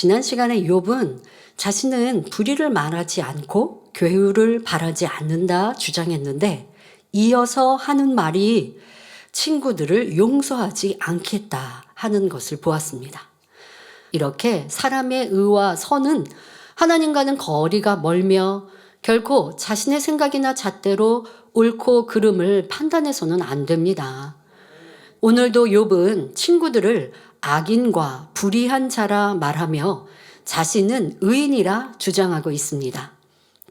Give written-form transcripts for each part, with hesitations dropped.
지난 시간에 욥은 자신은 불의를 말하지 않고 괴유를 바라지 않는다 주장했는데 이어서 하는 말이 친구들을 용서하지 않겠다 하는 것을 보았습니다. 이렇게 사람의 의와 선은 하나님과는 거리가 멀며 결코 자신의 생각이나 잣대로 옳고 그름을 판단해서는 안 됩니다. 오늘도 욥은 친구들을 악인과 불의한 자라 말하며 자신은 의인이라 주장하고 있습니다.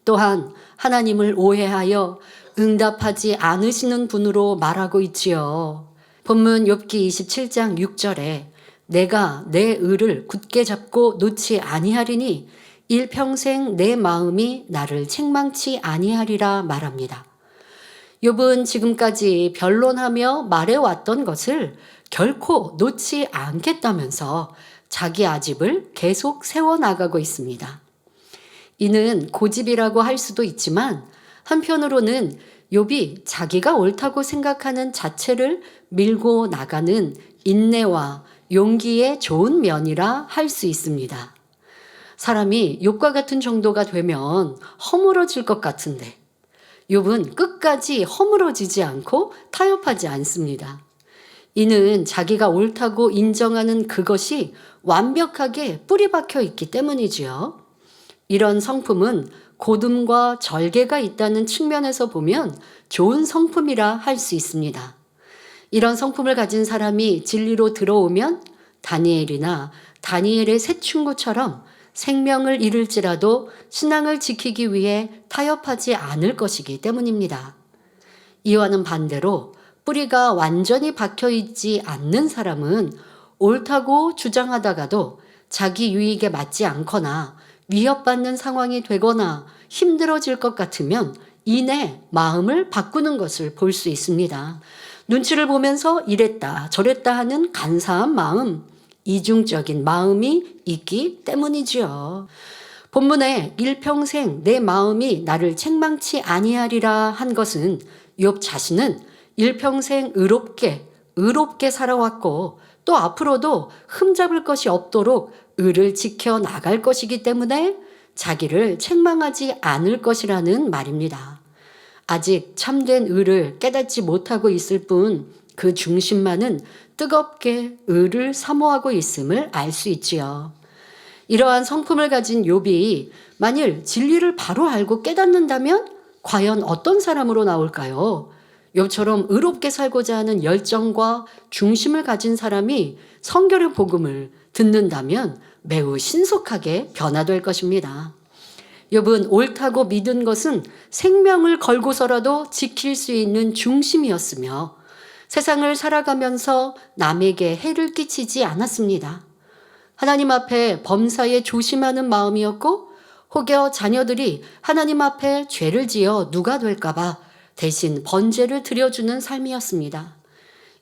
또한 하나님을 오해하여 응답하지 않으시는 분으로 말하고 있지요. 본문 욥기 27장 6절에 내가 내 의를 굳게 잡고 놓지 아니하리니 일평생 내 마음이 나를 책망치 아니하리라 말합니다. 욥은 지금까지 변론하며 말해왔던 것을 결코 놓지 않겠다면서 자기 아집을 계속 세워나가고 있습니다. 이는 고집이라고 할 수도 있지만 한편으로는 욥이 자기가 옳다고 생각하는 자체를 밀고 나가는 인내와 용기의 좋은 면이라 할 수 있습니다. 사람이 욥과 같은 정도가 되면 허물어질 것 같은데 욥은 끝까지 허물어지지 않고 타협하지 않습니다. 이는 자기가 옳다고 인정하는 그것이 완벽하게 뿌리 박혀 있기 때문이지요. 이런 성품은 고듬과 절개가 있다는 측면에서 보면 좋은 성품이라 할 수 있습니다. 이런 성품을 가진 사람이 진리로 들어오면 다니엘이나 다니엘의 세 친구처럼 생명을 잃을지라도 신앙을 지키기 위해 타협하지 않을 것이기 때문입니다. 이와는 반대로 뿌리가 완전히 박혀 있지 않는 사람은 옳다고 주장하다가도 자기 유익에 맞지 않거나 위협받는 상황이 되거나 힘들어질 것 같으면 이내 마음을 바꾸는 것을 볼 수 있습니다. 눈치를 보면서 이랬다 저랬다 하는 간사한 마음, 이중적인 마음이 있기 때문이지요. 본문에 일평생 내 마음이 나를 책망치 아니하리라 한 것은 욥 자신은 일평생 의롭게 살아왔고 또 앞으로도 흠잡을 것이 없도록 의를 지켜 나갈 것이기 때문에 자기를 책망하지 않을 것이라는 말입니다. 아직 참된 의를 깨닫지 못하고 있을 뿐 그 중심만은 뜨겁게 의를 사모하고 있음을 알 수 있지요. 이러한 성품을 가진 욥이 만일 진리를 바로 알고 깨닫는다면 과연 어떤 사람으로 나올까요? 욥처럼 의롭게 살고자 하는 열정과 중심을 가진 사람이 성결의 복음을 듣는다면 매우 신속하게 변화될 것입니다. 욥은 옳다고 믿은 것은 생명을 걸고서라도 지킬 수 있는 중심이었으며 세상을 살아가면서 남에게 해를 끼치지 않았습니다. 하나님 앞에 범사에 조심하는 마음이었고 혹여 자녀들이 하나님 앞에 죄를 지어 누가 될까봐 대신 번제를 드려주는 삶이었습니다.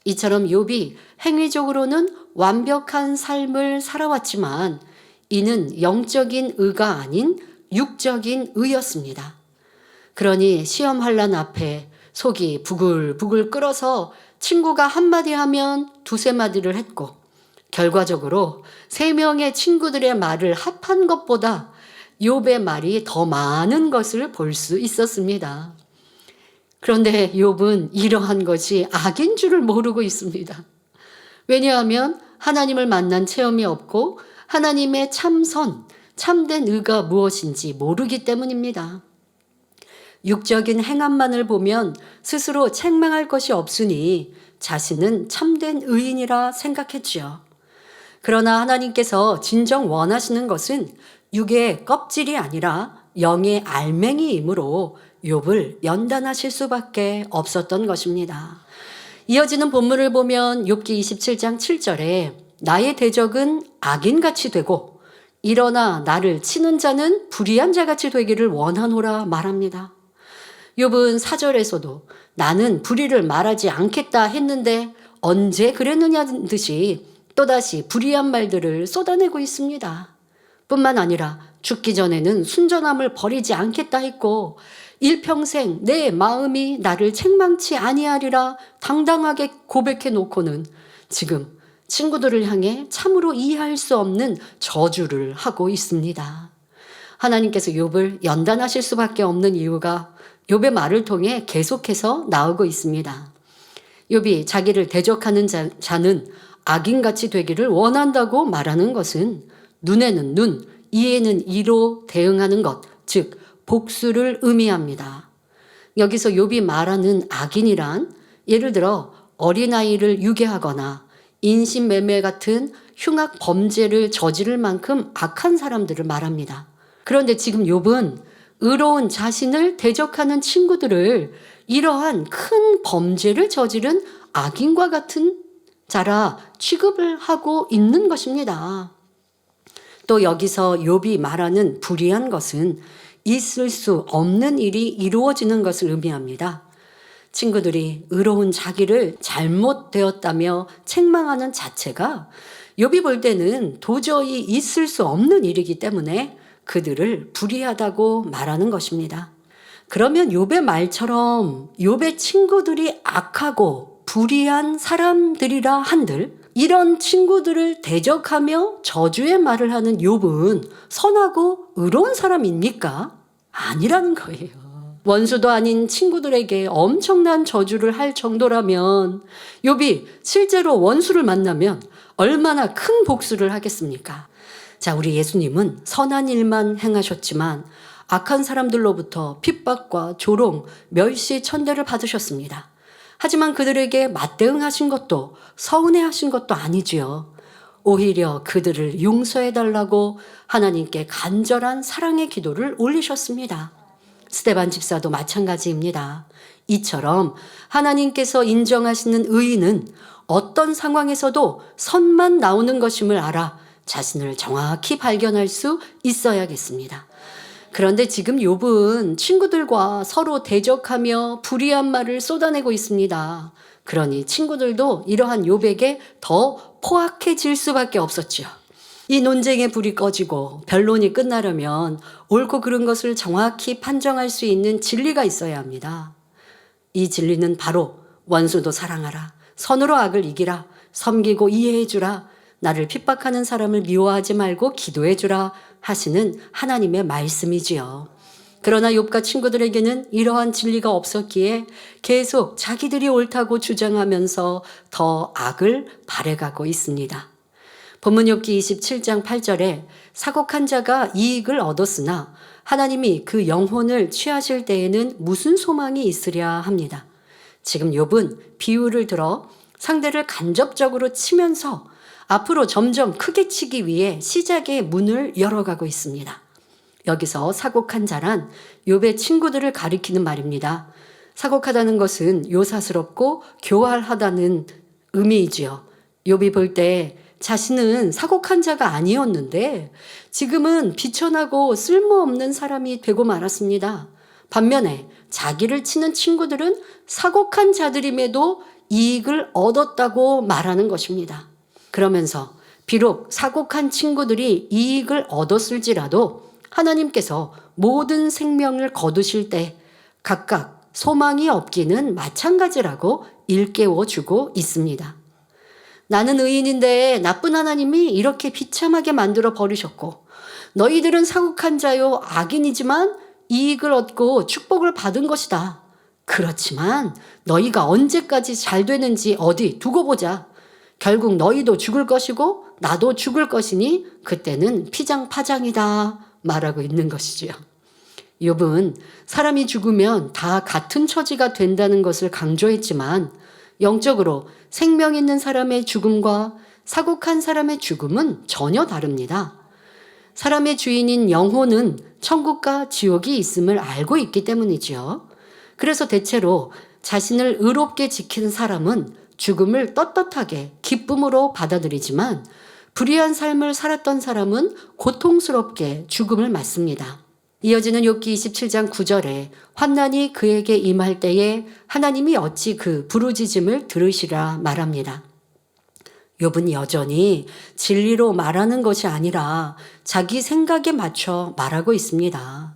이처럼 욥이 행위적으로는 완벽한 삶을 살아왔지만 이는 영적인 의가 아닌 육적인 의였습니다. 그러니 시험 환난 앞에 속이 부글부글 끓어서 친구가 한마디 하면 두세 마디를 했고 결과적으로 3명의 친구들의 말을 합한 것보다 욥의 말이 더 많은 것을 볼 수 있었습니다. 그런데 욥은 이러한 것이 악인 줄을 모르고 있습니다. 왜냐하면 하나님을 만난 체험이 없고 하나님의 참선, 참된 의가 무엇인지 모르기 때문입니다. 육적인 행함만을 보면 스스로 책망할 것이 없으니 자신은 참된 의인이라 생각했지요. 그러나 하나님께서 진정 원하시는 것은 육의 껍질이 아니라 영의 알맹이이므로 욥을 연단하실 수밖에 없었던 것입니다. 이어지는 본문을 보면 욥기 27장 7절에 나의 대적은 악인같이 되고 일어나 나를 치는 자는 불의한 자같이 되기를 원하노라 말합니다. 욥은 4절에서도 나는 불의를 말하지 않겠다 했는데 언제 그랬느냐는 듯이 또다시 불의한 말들을 쏟아내고 있습니다. 뿐만 아니라 죽기 전에는 순전함을 버리지 않겠다 했고 일평생 내 마음이 나를 책망치 아니하리라 당당하게 고백해 놓고는 지금 친구들을 향해 참으로 이해할 수 없는 저주를 하고 있습니다. 하나님께서 욥을 연단하실 수밖에 없는 이유가 욥의 말을 통해 계속해서 나오고 있습니다. 욥이 자기를 대적하는 자는 악인같이 되기를 원한다고 말하는 것은 눈에는 눈, 이에는 이로 대응하는 것, 즉 복수를 의미합니다. 여기서 욥이 말하는 악인이란 예를 들어 어린아이를 유괴하거나 인신매매 같은 흉악 범죄를 저지를 만큼 악한 사람들을 말합니다. 그런데 지금 욥은 의로운 자신을 대적하는 친구들을 이러한 큰 범죄를 저지른 악인과 같은 자라 취급을 하고 있는 것입니다. 또 여기서 욥이 말하는 불의한 것은 있을 수 없는 일이 이루어지는 것을 의미합니다. 친구들이 의로운 자기를 잘못되었다며 책망하는 자체가 욥이 볼 때는 도저히 있을 수 없는 일이기 때문에 그들을 불의하다고 말하는 것입니다. 그러면 욥의 말처럼 욥의 친구들이 악하고 불의한 사람들이라 한들 이런 친구들을 대적하며 저주의 말을 하는 욥은 선하고 의로운 사람입니까? 아니라는 거예요. 원수도 아닌 친구들에게 엄청난 저주를 할 정도라면 욥이 실제로 원수를 만나면 얼마나 큰 복수를 하겠습니까? 자, 우리 예수님은 선한 일만 행하셨지만 악한 사람들로부터 핍박과 조롱, 멸시, 천대를 받으셨습니다. 하지만 그들에게 맞대응하신 것도 서운해하신 것도 아니지요. 오히려 그들을 용서해달라고 하나님께 간절한 사랑의 기도를 올리셨습니다. 스데반 집사도 마찬가지입니다. 이처럼 하나님께서 인정하시는 의인은 어떤 상황에서도 선만 나오는 것임을 알아 자신을 정확히 발견할 수 있어야겠습니다. 그런데 지금 욥은 친구들과 서로 대적하며 불의한 말을 쏟아내고 있습니다. 그러니 친구들도 이러한 욥에게 더 포악해질 수밖에 없었죠. 이 논쟁의 불이 꺼지고 변론이 끝나려면 옳고 그른 것을 정확히 판정할 수 있는 진리가 있어야 합니다. 이 진리는 바로 원수도 사랑하라, 선으로 악을 이기라, 섬기고 이해해주라, 나를 핍박하는 사람을 미워하지 말고 기도해주라 하시는 하나님의 말씀이지요. 그러나 욥과 친구들에게는 이러한 진리가 없었기에 계속 자기들이 옳다고 주장하면서 더 악을 발해가고 있습니다. 본문 욥기 27장 8절에 사곡한 자가 이익을 얻었으나 하나님이 그 영혼을 취하실 때에는 무슨 소망이 있으랴 합니다. 지금 욥은 비유를 들어 상대를 간접적으로 치면서 앞으로 점점 크게 치기 위해 시작의 문을 열어가고 있습니다. 여기서 사곡한 자란 욥의 친구들을 가리키는 말입니다. 사곡하다는 것은 요사스럽고 교활하다는 의미이지요. 욥이 볼 때 자신은 사곡한 자가 아니었는데 지금은 비천하고 쓸모없는 사람이 되고 말았습니다. 반면에 자기를 치는 친구들은 사곡한 자들임에도 이익을 얻었다고 말하는 것입니다. 그러면서 비록 사곡한 친구들이 이익을 얻었을지라도 하나님께서 모든 생명을 거두실 때 각각 소망이 없기는 마찬가지라고 일깨워주고 있습니다. 나는 의인인데 나쁜 하나님이 이렇게 비참하게 만들어 버리셨고 너희들은 사곡한 자요 악인이지만 이익을 얻고 축복을 받은 것이다. 그렇지만 너희가 언제까지 잘 되는지 어디 두고 보자. 결국 너희도 죽을 것이고 나도 죽을 것이니 그때는 피장파장이다 말하고 있는 것이지요. 욥은 사람이 죽으면 다 같은 처지가 된다는 것을 강조했지만 영적으로 생명 있는 사람의 죽음과 사곡한 사람의 죽음은 전혀 다릅니다. 사람의 주인인 영혼은 천국과 지옥이 있음을 알고 있기 때문이지요. 그래서 대체로 자신을 의롭게 지키는 사람은 죽음을 떳떳하게 기쁨으로 받아들이지만 불의한 삶을 살았던 사람은 고통스럽게 죽음을 맞습니다. 이어지는 욥기 27장 9절에 환난이 그에게 임할 때에 하나님이 어찌 그 부르짖음을 들으시라 말합니다. 욥은 여전히 진리로 말하는 것이 아니라 자기 생각에 맞춰 말하고 있습니다.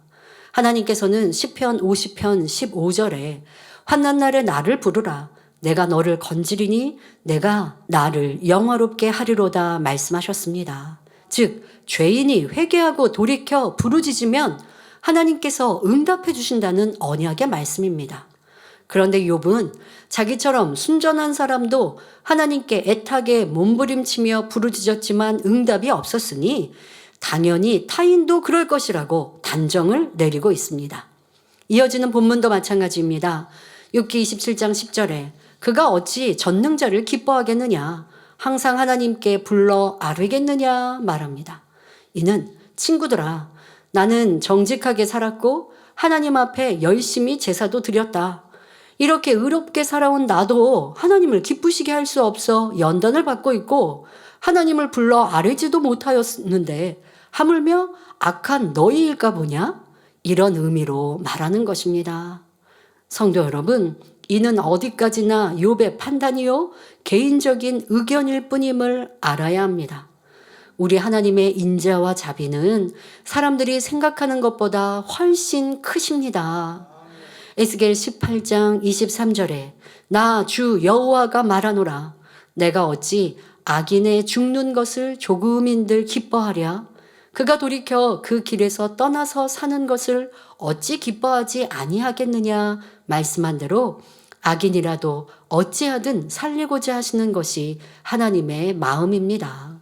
하나님께서는 시편 50편 15절에 환난 날에 나를 부르라 내가 너를 건지리니 내가 나를 영화롭게 하리로다 말씀하셨습니다. 즉 죄인이 회개하고 돌이켜 부르짖으면 하나님께서 응답해 주신다는 언약의 말씀입니다. 그런데 욥은 자기처럼 순전한 사람도 하나님께 애타게 몸부림치며 부르짖었지만 응답이 없었으니 당연히 타인도 그럴 것이라고 단정을 내리고 있습니다. 이어지는 본문도 마찬가지입니다. 욥기 27장 10절에 그가 어찌 전능자를 기뻐하겠느냐 항상 하나님께 불러 아뢰겠느냐 말합니다. 이는 친구들아 나는 정직하게 살았고 하나님 앞에 열심히 제사도 드렸다. 이렇게 의롭게 살아온 나도 하나님을 기쁘시게 할 수 없어 연단을 받고 있고 하나님을 불러 아뢰지도 못하였는데 하물며 악한 너희일까 보냐? 이런 의미로 말하는 것입니다. 성도 여러분, 이는 어디까지나 욥의 판단이요 개인적인 의견일 뿐임을 알아야 합니다. 우리 하나님의 인자와 자비는 사람들이 생각하는 것보다 훨씬 크십니다. 에스겔 18장 23절에 나 주 여호와가 말하노라 내가 어찌 악인의 죽는 것을 조금인들 기뻐하랴 그가 돌이켜 그 길에서 떠나서 사는 것을 어찌 기뻐하지 아니하겠느냐 말씀한 대로 악인이라도 어찌하든 살리고자 하시는 것이 하나님의 마음입니다.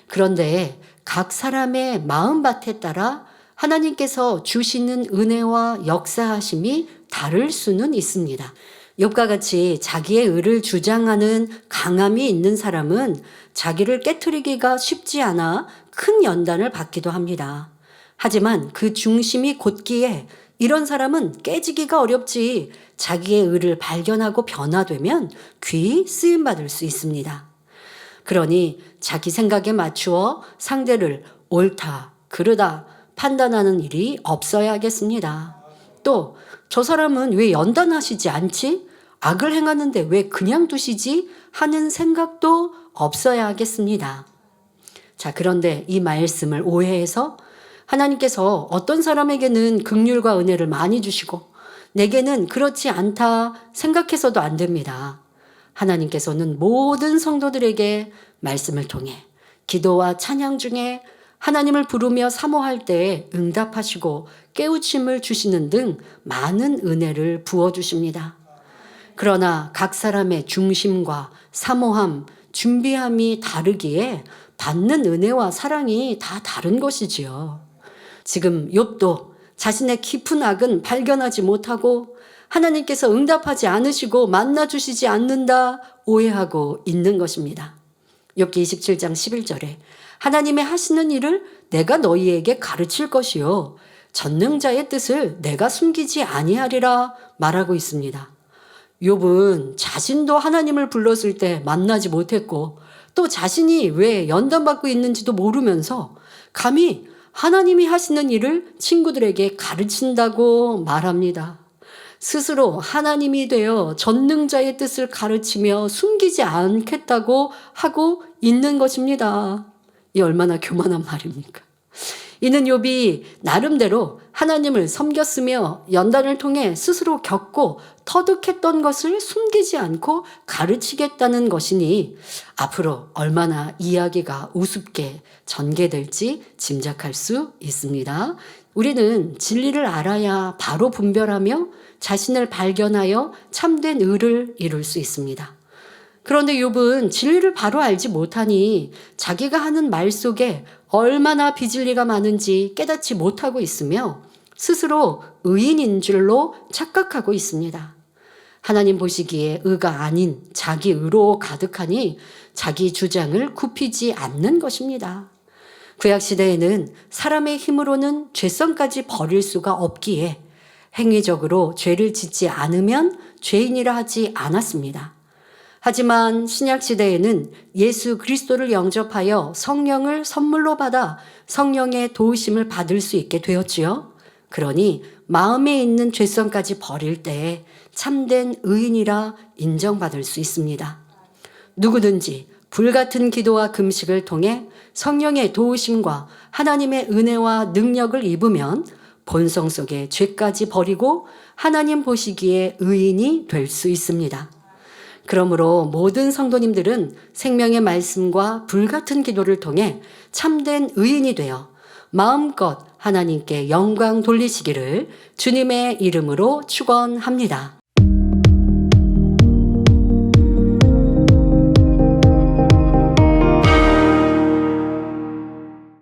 그런데 각 사람의 마음밭에 따라 하나님께서 주시는 은혜와 역사하심이 다를 수는 있습니다. 욥과 같이 자기의 의를 주장하는 강함이 있는 사람은 자기를 깨트리기가 쉽지 않아 큰 연단을 받기도 합니다. 하지만 그 중심이 곧기에 이런 사람은 깨지기가 어렵지 자기의 의를 발견하고 변화되면 귀히 쓰임받을 수 있습니다. 그러니 자기 생각에 맞추어 상대를 옳다, 그르다 판단하는 일이 없어야겠습니다. 또 저 사람은 왜 연단하시지 않지? 악을 행하는데 왜 그냥 두시지? 하는 생각도 없어야겠습니다. 자, 그런데 이 말씀을 오해해서 하나님께서 어떤 사람에게는 긍휼과 은혜를 많이 주시고 내게는 그렇지 않다 생각해서도 안 됩니다. 하나님께서는 모든 성도들에게 말씀을 통해 기도와 찬양 중에 하나님을 부르며 사모할 때 응답하시고 깨우침을 주시는 등 많은 은혜를 부어주십니다. 그러나 각 사람의 중심과 사모함, 준비함이 다르기에 받는 은혜와 사랑이 다 다른 것이지요. 지금 욥도 자신의 깊은 악은 발견하지 못하고 하나님께서 응답하지 않으시고 만나주시지 않는다 오해하고 있는 것입니다. 욥기 27장 11절에 하나님의 하시는 일을 내가 너희에게 가르칠 것이요 전능자의 뜻을 내가 숨기지 아니하리라 말하고 있습니다. 욥은 자신도 하나님을 불렀을 때 만나지 못했고 또 자신이 왜 연단받고 있는지도 모르면서 감히 하나님이 하시는 일을 친구들에게 가르친다고 말합니다. 스스로 하나님이 되어 전능자의 뜻을 가르치며 숨기지 않겠다고 하고 있는 것입니다. 이 얼마나 교만한 말입니까? 이는 욥이 나름대로 하나님을 섬겼으며 연단을 통해 스스로 겪고 터득했던 것을 숨기지 않고 가르치겠다는 것이니 앞으로 얼마나 이야기가 우습게 전개될지 짐작할 수 있습니다. 우리는 진리를 알아야 바로 분별하며 자신을 발견하여 참된 의를 이룰 수 있습니다. 그런데 욥은 진리를 바로 알지 못하니 자기가 하는 말 속에 얼마나 비진리가 많은지 깨닫지 못하고 있으며 스스로 의인인 줄로 착각하고 있습니다. 하나님 보시기에 의가 아닌 자기 의로 가득하니 자기 주장을 굽히지 않는 것입니다. 구약시대에는 사람의 힘으로는 죄성까지 버릴 수가 없기에 행위적으로 죄를 짓지 않으면 죄인이라 하지 않았습니다. 하지만 신약시대에는 예수 그리스도를 영접하여 성령을 선물로 받아 성령의 도우심을 받을 수 있게 되었지요. 그러니 마음에 있는 죄성까지 버릴 때 참된 의인이라 인정받을 수 있습니다. 누구든지 불같은 기도와 금식을 통해 성령의 도우심과 하나님의 은혜와 능력을 입으면 본성 속의 죄까지 버리고 하나님 보시기에 의인이 될 수 있습니다. 그러므로 모든 성도님들은 생명의 말씀과 불같은 기도를 통해 참된 의인이 되어 마음껏 하나님께 영광 돌리시기를 주님의 이름으로 축원합니다.